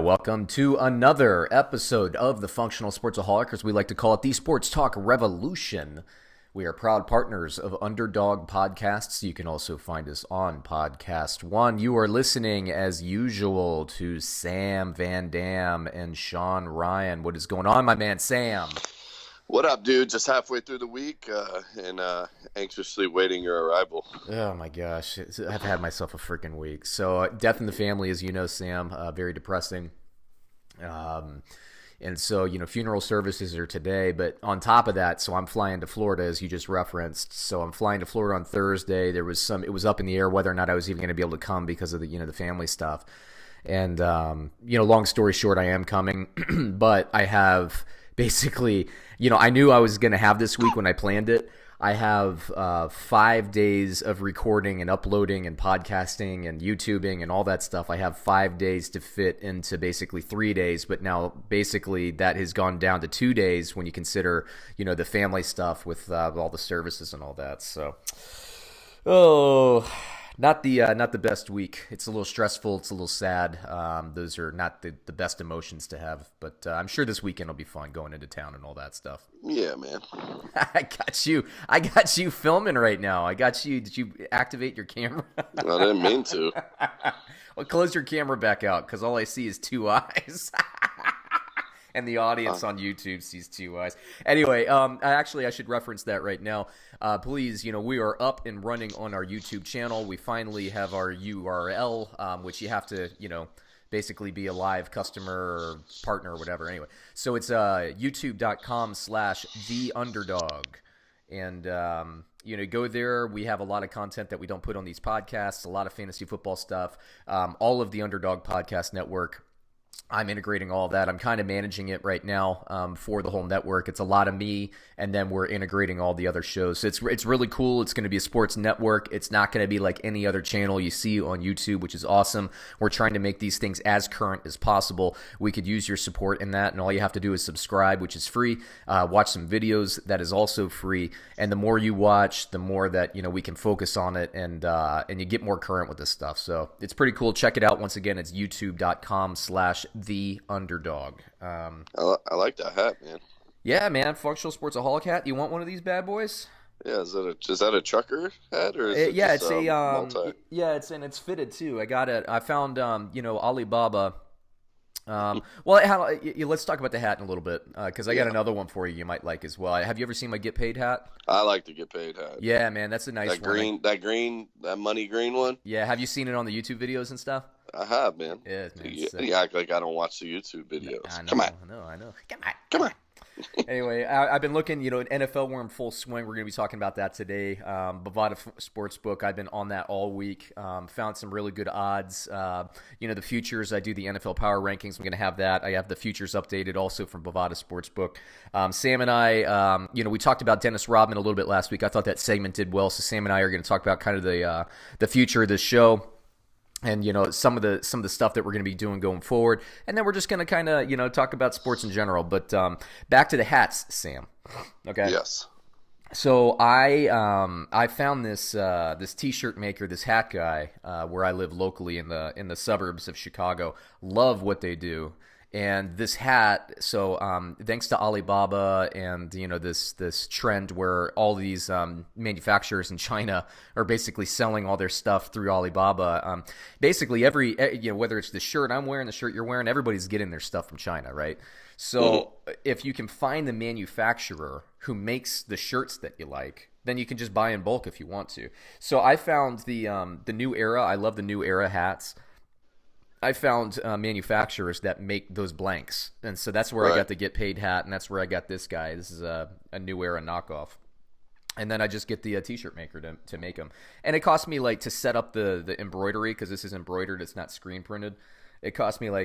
welcome to another episode of the Functional Sportsaholic, as we like to call it, the Sports Talk Revolution. We are proud partners of Underdog Podcasts. You can also find us on Podcast One. You are listening, as usual, to Sam Van Dam and Sean Ryan. What is going on, my man Sam? What up, dude? Just halfway through the week and anxiously waiting your arrival. Oh, my gosh. I've had myself a freaking week. So death in the family, as you know, Sam, very depressing. And so, funeral services are today. But on top of that, so I'm flying to Florida, as you just referenced. So I'm flying to Florida on Thursday. It was up in the air whether or not I was even going to be able to come because of the family stuff. And, long story short, I am coming. But I have basically, I knew I was going to have this week when I planned it. I have 5 days of recording and uploading and podcasting and YouTubing and all that stuff. I have 5 days to fit into basically 3 days, but now basically that has gone down to 2 days when you consider, the family stuff with all the services and all that. So, not the best week. It's a little stressful. It's a little sad. Those are not the best emotions to have, but I'm sure this weekend will be fun going into town and all that stuff. Yeah, man. I got you filming right now. I got you. Did you activate your camera? I didn't mean to. Well, close your camera back out because all I see is two eyes. And the audience on YouTube sees two eyes. Anyway, I should reference that right now. Please, we are up and running on our YouTube channel. We finally have our URL, which you have to, basically be a live customer or partner or whatever. Anyway, so it's youtube.com/theunderdog. And, go there. We have a lot of content that we don't put on these podcasts, a lot of fantasy football stuff, all of the Underdog Podcast Network. I'm integrating all of that. I'm kind of managing it right now for the whole network. It's a lot of me, and then we're integrating all the other shows. So it's really cool. It's going to be a sports network. It's not going to be like any other channel you see on YouTube, which is awesome. We're trying to make these things as current as possible. We could use your support in that, and all you have to do is subscribe, which is free. Watch some videos. That is also free. And the more you watch, the more that we can focus on it, and you get more current with this stuff. So it's pretty cool. Check it out. Once again, it's youtube.com/theunderdog. I like that hat, man. Yeah, man. Functional Sportsaholic hat. You want one of these bad boys? Yeah, is that a trucker hat or is it yeah, just, it's multi? Yeah, it's fitted too. I got it. I found Alibaba. Let's talk about the hat in a little bit because I got another one for you might like as well. Have you ever seen my Get Paid hat? I like the Get Paid hat. Yeah, man, that's a nice one. That money green one. Yeah, have you seen it on the YouTube videos and stuff? I have, man. Yeah, man. You act like I don't watch the YouTube videos. I know, Come on. I know. Come on. Anyway, I've been looking, NFL, we're in full swing. We're going to be talking about that today. Bovada Sportsbook, I've been on that all week. Found some really good odds. The futures, I do the NFL Power Rankings. I'm going to have that. I have the futures updated also from Bovada Sportsbook. Sam and I, we talked about Dennis Rodman a little bit last week. I thought that segment did well, so Sam and I are going to talk about kind of the future of the show. And, some of the stuff that we're going to be doing going forward. And then we're just going to kind of, talk about sports in general. But back to the hats, Sam. Okay? Yes. So I found this T-shirt maker, this hat guy, where I live locally in the suburbs of Chicago. Love what they do. And this hat, so thanks to Alibaba and this trend where all these manufacturers in China are basically selling all their stuff through Alibaba. Basically, whether it's the shirt I'm wearing, the shirt you're wearing, everybody's getting their stuff from China, right? So if you can find the manufacturer who makes the shirts that you like, then you can just buy in bulk if you want to. So I found the New Era. I love the New Era hats. I found manufacturers that make those blanks, and so that's where I got the Get Paid hat, and that's where I got this guy. This is a New Era knockoff, and then I just get the T-shirt maker to make them, and it cost me to set up the embroidery because this is embroidered, it's not screen printed. It cost me I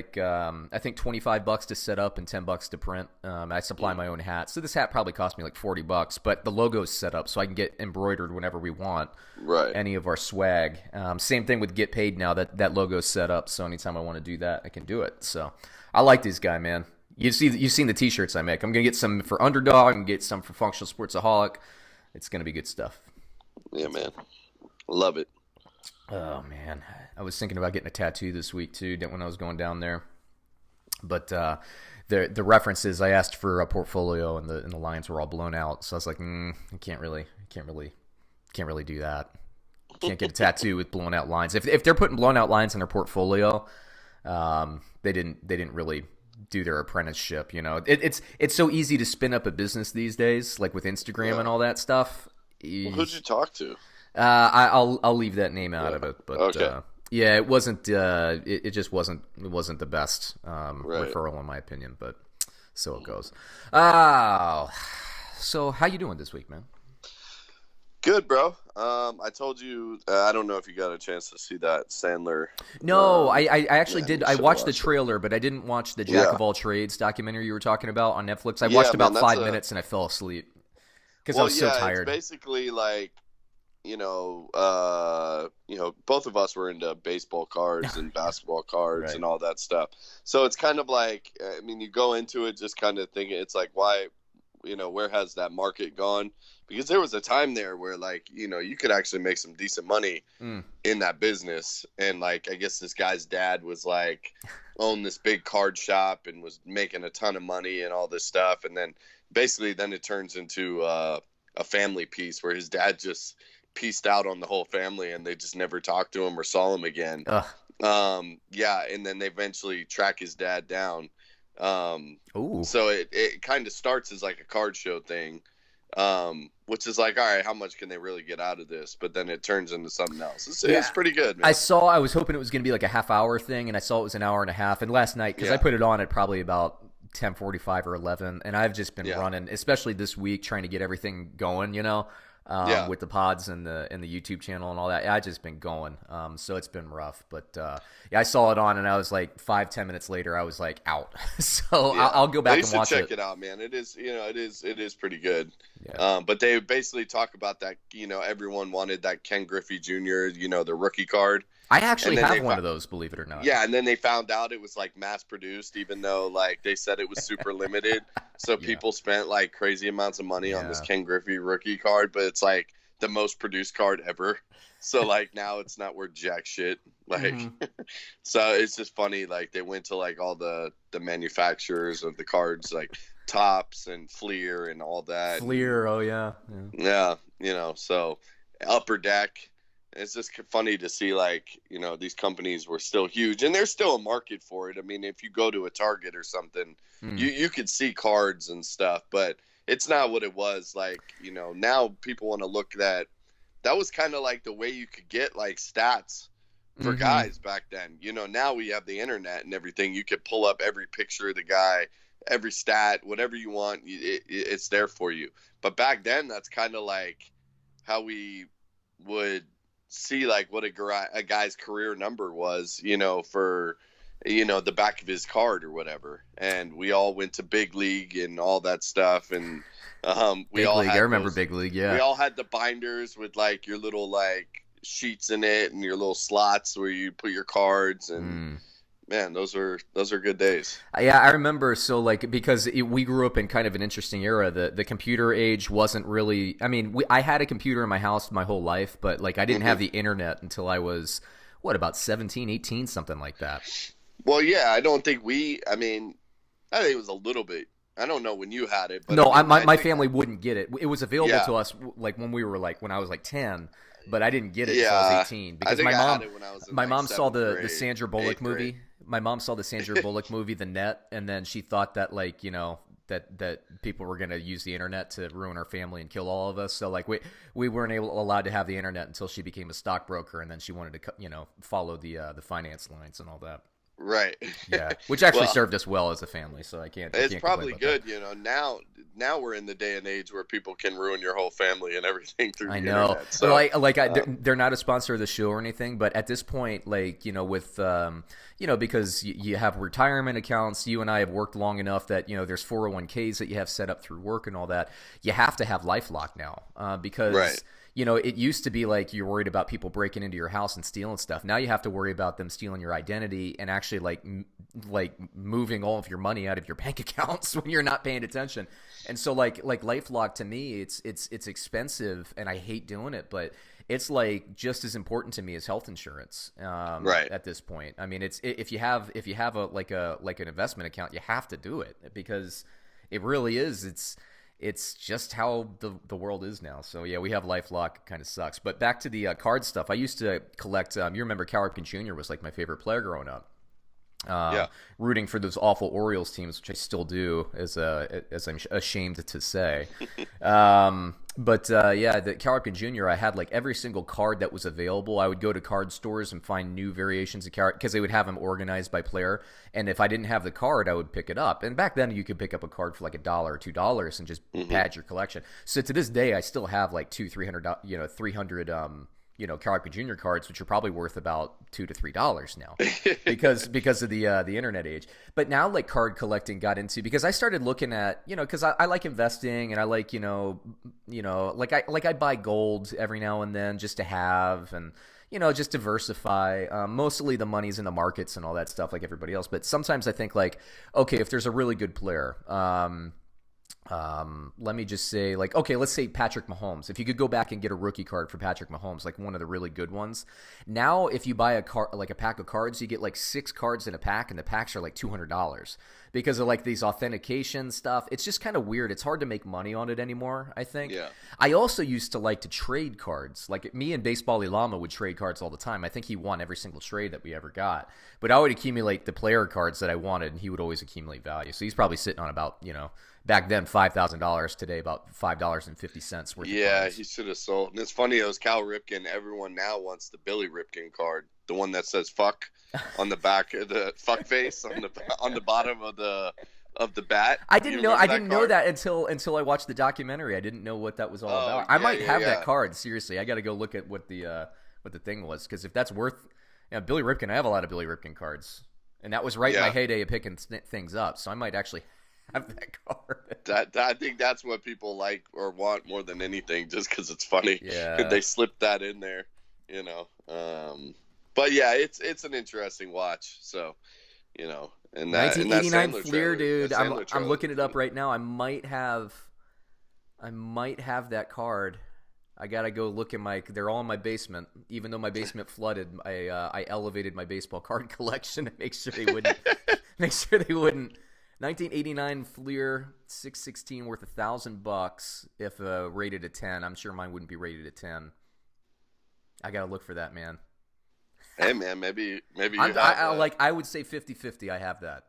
think $25 to set up and $10 to print. I supply my own hat, so this hat probably cost me $40, but the logo's set up so I can get embroidered whenever we want. Right. Any of our swag. Same thing with Get Paid now. That logo's set up, so anytime I want to do that, I can do it. So I like this guy, man. You've seen the T-shirts I make. I'm gonna get some for Underdog. I'm gonna get some for Functional Sportsaholic. It's gonna be good stuff. Yeah, man. Love it. Oh man, I was thinking about getting a tattoo this week too. When I was going down there. But the references, I asked for a portfolio, and the lines were all blown out. So I was like, I can't really do that. Can't get a tattoo with blown out lines. If they're putting blown out lines in their portfolio, they didn't really do their apprenticeship. It's so easy to spin up a business these days, like with Instagram and all that stuff. Well, who'd you talk to? I'll leave that name out of it, but okay. yeah, it wasn't. It just wasn't. It wasn't the best referral in my opinion, but so it goes. So how you doing this week, man? Good, bro. I told you. I don't know if you got a chance to see that Sandler. No, I actually did. I watched the trailer, but I didn't watch the Jack of All Trades documentary you were talking about on Netflix. I watched about 5 minutes and I fell asleep because I was so tired. It's basically like, both of us were into baseball cards and basketball cards and all that stuff. So it's kind of like, you go into it just kind of thinking, it's like, why, where has that market gone? Because there was a time there where, like, you could actually make some decent money in that business. And, like, I guess this guy's dad was, like, owned this big card shop and was making a ton of money and all this stuff. And then basically then it turns into a family piece where his dad just pieced out on the whole family and they just never talked to him or saw him again. And then they eventually track his dad down. So it kind of starts as like a card show thing, which is like, all right, how much can they really get out of this? But then it turns into something else. It's pretty good, man. I was hoping it was going to be like a half-hour thing, and I saw it was an hour and a half. And last night, because I put it on at probably about 10:45 or 11, and I've just been running, especially this week, trying to get everything going, with the pods and the YouTube channel and all that. I've just been going. So it's been rough. But I saw it on, and I was like 5-10 minutes later, I was like out. So I'll go back and watch it. Check it out, man. It is, it is pretty good. Yeah. But they basically talk about that, everyone wanted that Ken Griffey Jr., the rookie card. I actually have one of those, believe it or not. Yeah, and then they found out it was like mass produced, even though like they said it was super limited. So people spent like crazy amounts of money on this Ken Griffey rookie card, but it's like the most produced card ever. So like now it's not worth jack shit. Like so it's just funny, like they went to like all the manufacturers of the cards, like Topps and Fleer and all that. Fleer, oh yeah. So Upper Deck. It's just funny to see, like, these companies were still huge, and there's still a market for it. I mean, if you go to a Target or something, you could see cards and stuff, but it's not what it was. Like, now people want to look at that was kind of like the way you could get like stats for guys back then. Now we have the internet and everything. You could pull up every picture of the guy, every stat, whatever you want. It's there for you. But back then, that's kind of like how we would see like what a guy's career number was, for the back of his card or whatever. And we all went to Big League and all that stuff, and Big League. I remember Big League. Yeah, we all had the binders with like your little like sheets in it and your little slots where you put your cards, and man, those are good days. Yeah, I remember. So like, because we grew up in kind of an interesting era. The computer age wasn't really. I mean, I had a computer in my house my whole life, but like I didn't have the internet until I was about 17, 18, something like that. Well, yeah, I don't think I think it was a little bit. I don't know when you had it, but no, my family wouldn't get it. It was available to us like when I was like 10. But I didn't get it until I was 18 because my mom saw the Sandra Bullock movie. My mom saw the Sandra Bullock movie, The Net, and then she thought that like that people were going to use the internet to ruin our family and kill all of us. So like we weren't allowed to have the internet until she became a stockbroker, and then she wanted to follow the finance lines and all that. Right. Yeah, which actually served us well as a family. So I can't. It's probably good, Now we're in the day and age where people can ruin your whole family and everything through the internet. So, they're not a sponsor of the show or anything, but at this point, like with because you have retirement accounts, you and I have worked long enough that there's 401ks that you have set up through work and all that. You have to have LifeLock now because. Right. It used to be like you're worried about people breaking into your house and stealing stuff. Now you have to worry about them stealing your identity and actually like moving all of your money out of your bank accounts when you're not paying attention. And so like LifeLock, to me, it's expensive and I hate doing it, but it's like just as important to me as health insurance. Right. At this point, I mean, it's if you have a like an investment account, you have to do it because it really is. It's just how the world is now. So yeah, we have LifeLock. Kind of sucks. But back to the card stuff. I used to collect. You remember Cal Ripken Jr. was like my favorite player growing up. Yeah. Rooting for those awful Orioles teams, which I still do, as I'm ashamed to say. Yeah, the Cal Ripken Jr., I had like every single card that was available. I would go to card stores and find new variations of card because they would have them organized by player. And if I didn't have the card, I would pick it up. And back then, you could pick up a card for like $1 or $2 and just pad your collection. So to this day, I still have like 300 Cal Ripken Jr. cards, which are probably worth about $2 to $3 now, because of the internet age. But now, like, card collecting got into, because I started looking at, because I like investing, and I like like I buy gold every now and then just to have, and just diversify. Mostly the money's in the markets and all that stuff, like everybody else. But sometimes I think like, okay, if there's a really good player. Let me just say, like, okay, let's say Patrick Mahomes. If you could go back and get a rookie card for Patrick Mahomes, like one of the really good ones. Now, if you buy a pack of cards, you get like 6 cards in a pack, and the packs are like $200 because of like these authentication stuff. It's just kind of weird. It's hard to make money on it anymore, I think. Yeah. I also used to like to trade cards. Like me and Baseball Lama would trade cards all the time. I think he won every single trade that we ever got. But I would accumulate the player cards that I wanted, and he would always accumulate value. So he's probably sitting on about, back then $5,000, today about $5.50 worth. Yeah, of cards. he should have sold. And it's funny, it was Cal Ripken. Everyone now wants the Billy Ripken card, the one that says "fuck" on the back of the fuck face on the bottom of the bat. I didn't know that until I watched the documentary. I didn't know what that was all about. I might have that card. Seriously, I got to go look at what the thing was, because if that's worth, Billy Ripken. I have a lot of Billy Ripken cards, and that was right in my heyday of picking things up. So I might actually have that card. I think that's what people like or want more than anything, just because it's funny. Yeah, they slipped that in there, But yeah, it's an interesing watch. So, and that 1989 Sandler Fleer, trailer, dude. I'm looking it up right now. I might have that card. I gotta go look at they're all in my basement. Even though my basement flooded, I elevated my baseball card collection to make sure they wouldn't. 1989 Fleer 616 worth $1,000 if rated a 10. I'm sure mine wouldn't be rated a 10. I gotta look for that, man. Hey man, maybe I would say 50-50. I have that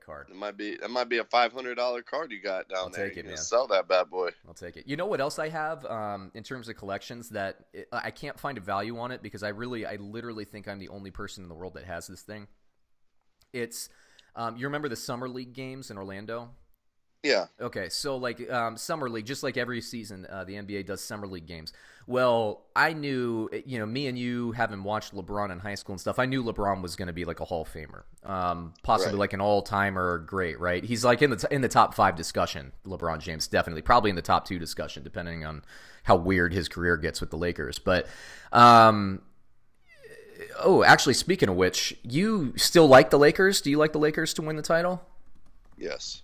card. That might be a $500 card you got down there. Take it, man. Sell that bad boy. I'll take it. You know what else I have in terms of collections that I can't find a value on it, because I literally think I'm the only person in the world that has this thing. It's you remember the Summer League games in Orlando? Yeah. Okay, so like Summer League, just like every season, the NBA does Summer League games. Well, I knew, me and you having watched LeBron in high school and stuff, I knew LeBron was going to be like a Hall of Famer, possibly like an all-timer, great, right? He's like in the top 5 discussion, LeBron James, definitely, probably in the top 2 discussion, depending on how weird his career gets with the Lakers. But actually, speaking of which, you still like the Lakers? Do you like the Lakers to win the title? Yes.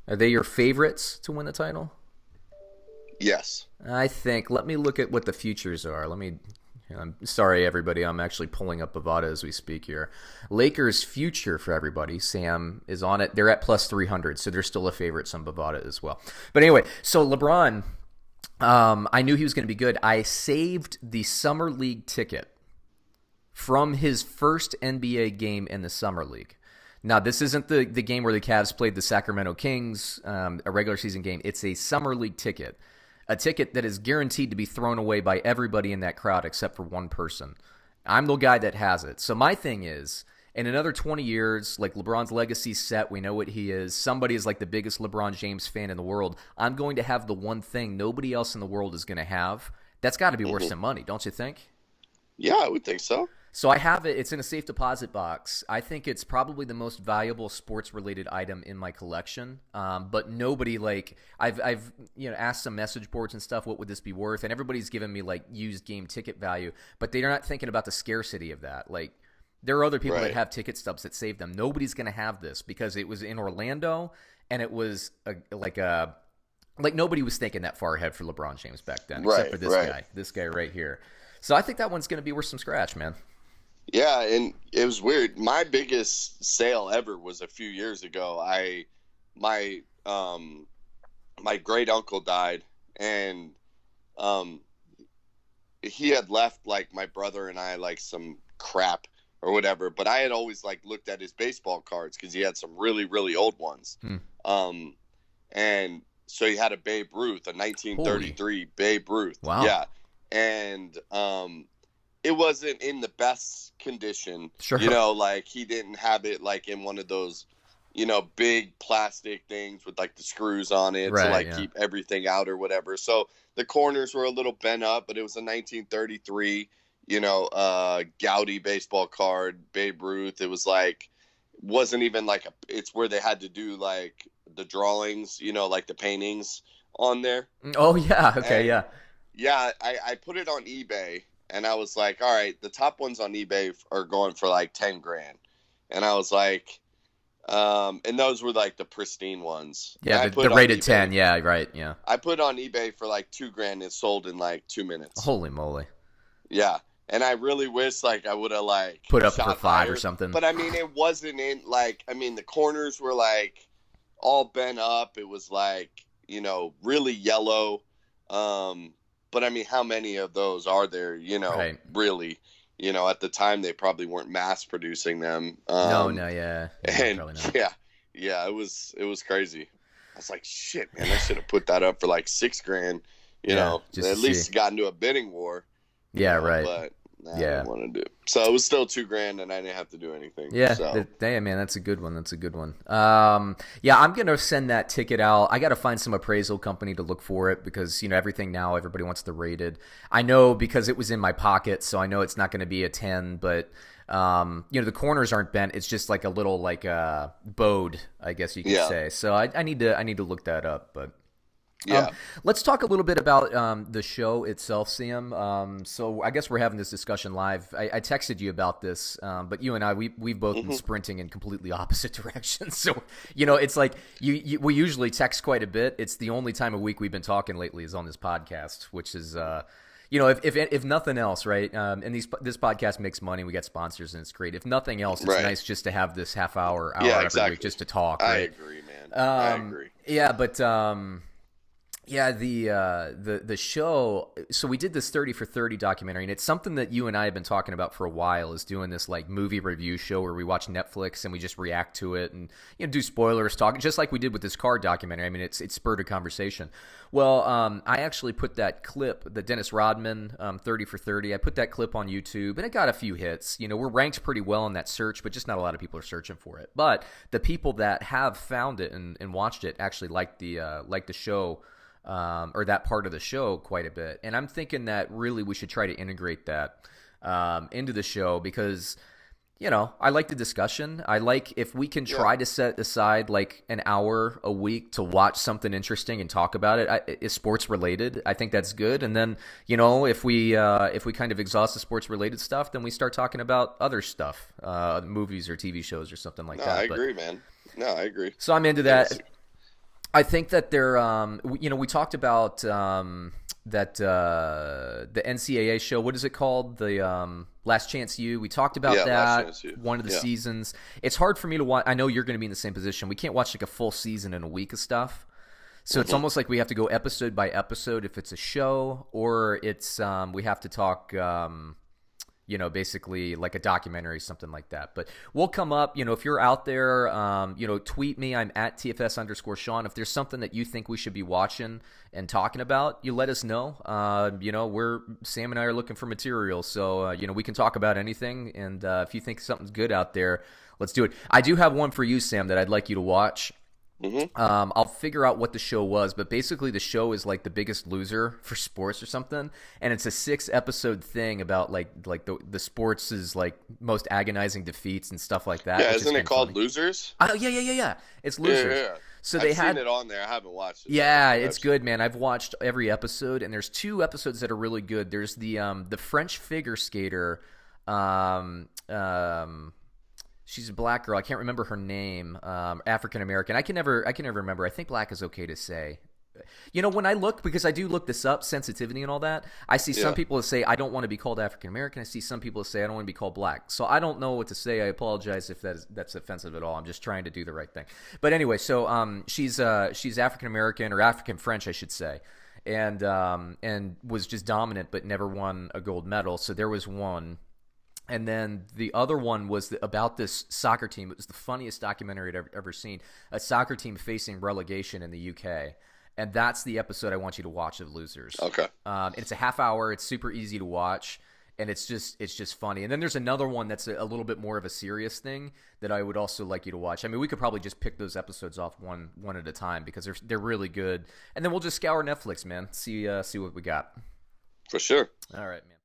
Are they your favorites to win the title? Yes. I think. Let me look at what the futures are. I'm sorry, everybody. I'm actually pulling up Bovada as we speak here. Lakers future for everybody. Sam is on it. They're at plus 300, so they're still a favorite. Some Bovada as well. But anyway, so LeBron, I knew he was going to be good. I saved the Summer League ticket from his first NBA game in the Summer League. Now, this isn't the game where the Cavs played the Sacramento Kings, a regular season game. It's a Summer League ticket, a ticket that is guaranteed to be thrown away by everybody in that crowd except for one person. I'm the guy that has it. So my thing is, in another 20 years, like LeBron's legacy's set, we know what he is. Somebody is like the biggest LeBron James fan in the world. I'm going to have the one thing nobody else in the world is going to have. That's got to be worth some money, don't you think? Yeah, I would think so. So I have it. It's in a safe deposit box. I think it's probably the most valuable sports-related item in my collection. But nobody I've asked some message boards and stuff, what would this be worth? And everybody's given me like used game ticket value, but they're not thinking about the scarcity of that. Like there are other people that have ticket stubs that save them. Nobody's going to have this because it was in Orlando and it was like nobody was thinking that far ahead for LeBron James back then, except for Right, right. this guy right here. So I think that one's going to be worth some scratch, man. Yeah, and it was weird. My biggest sale ever was a few years ago. My my great uncle died, and um he had left like my brother and I like some crap or whatever, but I had always like looked at his baseball cards because he had some really, really old ones. Um and so he had a Babe Ruth, a 1933 Holy. Babe Ruth. Wow. Yeah. And it wasn't in the best condition. Sure. Like he didn't have it like in one of those, big plastic things with like the screws on it to like keep everything out or whatever. So the corners were a little bent up, but it was a 1933, Gaudy baseball card, Babe Ruth. It was like, wasn't even like it's where they had to do like the drawings, like the paintings on there. Oh yeah. Okay. And, yeah. Yeah. I put it on eBay. And I was like, all right, the top ones on eBay are going for like 10 grand. And I was like, and those were like the pristine ones. Yeah, the rated 10. Yeah, right. Yeah. I put on eBay for like 2 grand. It sold in like 2 minutes. Holy moly. Yeah. And I really wish like I would have like put up for 5 or something. But I mean, it wasn't in like, the corners were like all bent up. It was like, really yellow. But I mean, how many of those are there, right. really? At the time they probably weren't mass producing them. No, yeah. And yeah, it was crazy. I was like, shit, man, I should have put that up for like 6 grand, at least got into a bidding war. Yeah, right. But I didn't want to do it. So it was still 2 grand and I didn't have to do anything. Yeah, so. Damn, man, that's a good one. Yeah, I'm going to send that ticket out. I got to find some appraisal company to look for it because, everything now, everybody wants the rated. I know because it was in my pocket, so I know it's not going to be a 10, but, the corners aren't bent. It's just like a little, like, bowed, I guess you could say. So I need to look that up, but. Yeah. Let's talk a little bit about the show itself, Sam. So I guess we're having this discussion live. I texted you about this, but you and I, we've both been sprinting in completely opposite directions. So, it's like we usually text quite a bit. It's the only time a week we've been talking lately is on this podcast, which is, if nothing else, right? And this podcast makes money. We get sponsors and it's great. If nothing else, it's nice just to have this half hour every week just to talk. Right? I agree, man. I agree. Yeah, but yeah, the show. So we did this 30 for 30 documentary, and it's something that you and I have been talking about for a while. Is doing this like movie review show where we watch Netflix and we just react to it and do spoilers, talk just like we did with this car documentary. I mean, it spurred a conversation. Well, I actually put that clip, the Dennis Rodman 30 for 30. I put that clip on YouTube, and it got a few hits. We're ranked pretty well in that search, but just not a lot of people are searching for it. But the people that have found it and watched it actually liked the show. Or that part of the show quite a bit. And I'm thinking that really we should try to integrate that into the show because, I like the discussion. I like if we can try to set aside like an hour a week to watch something interesting and talk about it. It's sports related. I think that's good. And then, if we kind of exhaust the sports related stuff, then we start talking about other stuff, movies or TV shows or something like that. I agree, man. No, I agree. So I'm into that. I think that they're, we talked about that the NCAA show. What is it called? The Last Chance U. We talked about that. One of the seasons. It's hard for me to watch. I know you're going to be in the same position. We can't watch like a full season in a week of stuff. So it's almost like we have to go episode by episode if it's a show, or it's we have to talk. Basically like a documentary, something like that. But we'll come up, if you're out there, tweet me. I'm at TFS_Sean. If there's something that you think we should be watching and talking about, you let us know. Sam and I are looking for material. So, we can talk about anything. And if you think something's good out there, let's do it. I do have one for you, Sam, that I'd like you to watch. I'll figure out what the show was, but basically the show is like The Biggest Loser for sports or something, and it's a 6-episode thing about like the sports' is like most agonizing defeats and stuff like that. Yeah, isn't it called funny. Losers? Yeah. It's Losers. Yeah. So I've seen it on there. I haven't watched it. Yeah, it's good, man. I've watched every episode, and there's 2 episodes that are really good. There's the French figure skater. She's a black girl. I can't remember her name. African American. I can never remember. I think black is okay to say. When I look, because I do look this up, sensitivity and all that, I see some Yeah. people that say I don't want to be called African American. I see some people that say I don't want to be called black. So I don't know what to say. I apologize if that's offensive at all. I'm just trying to do the right thing. But anyway, so she's African American, or African French, I should say, and was just dominant, but never won a gold medal. So there was one. And then the other one was about this soccer team. It was the funniest documentary I'd ever seen. A soccer team facing relegation in the UK. And that's the episode I want you to watch of Losers. Okay. It's a half hour. It's super easy to watch. And it's just funny. And then there's another one that's a little bit more of a serious thing that I would also like you to watch. I mean, we could probably just pick those episodes off one at a time because they're really good. And then we'll just scour Netflix, man. See what we got. For sure. All right, man.